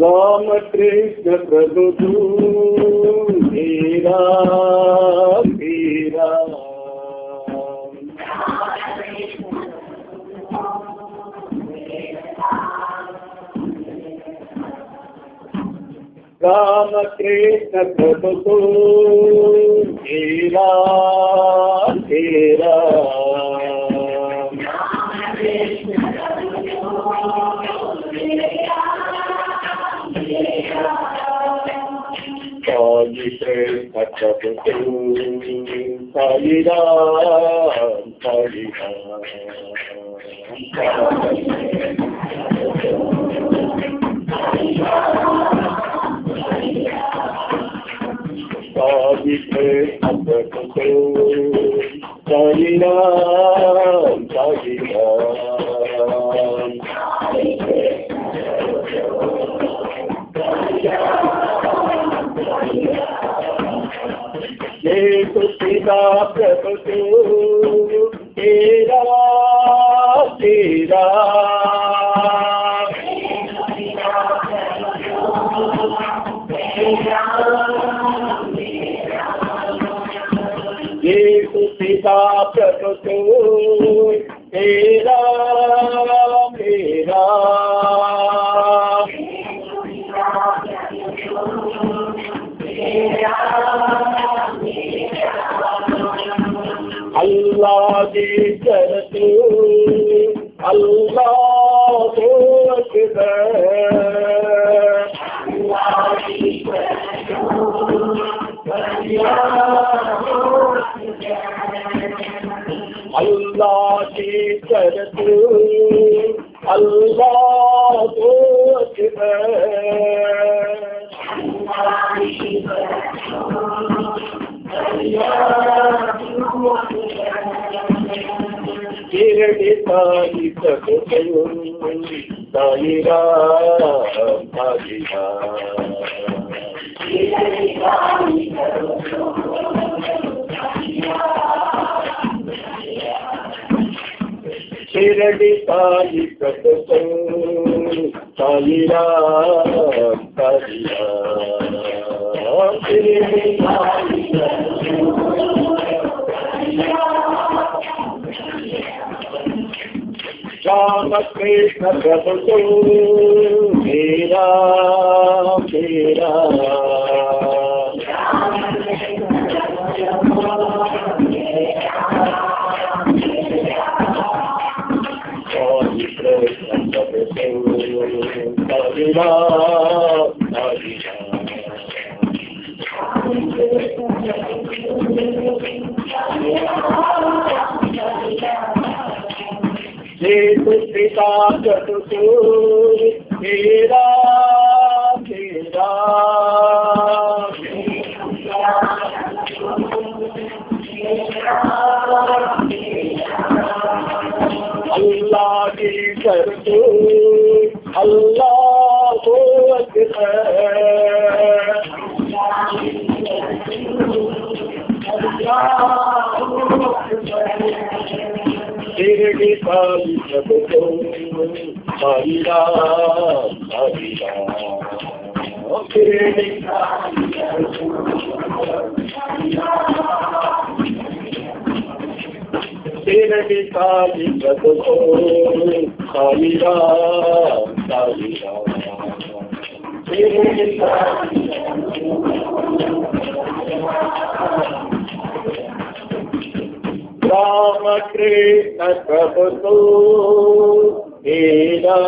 राम कृष्ण प्रभु मेरा मेरा राम कृष्ण प्रभु मेरा मेरा Sayi Ram, Sayi Ram. Sita Prabhu Tera Tera Sita Prabhu Tera Tera Allah di tertu, Allahu Akbar. Allah di tertu, Allah di tertu, Allahu Akbar. Kirti Sai Sakutu Sai Ram Sai Ram Kirti Sai Sakutu Kirti Sai Sakutu Sai Ram Sai Ram Kirti Sai Ram Krishna Prabhu Mera Mera Holy Krishna Prabhu Hare Ram Hare Sita Prabhu Tera Tera Allah di tertu Allahu Akbar. Kirti Sai Sakutu Sai Ram Sai Ram Kirti Sai Kirti Sai Sakutu Sai Ram Sai Ram Kirti Sai Ram Krishna Prabhu Mera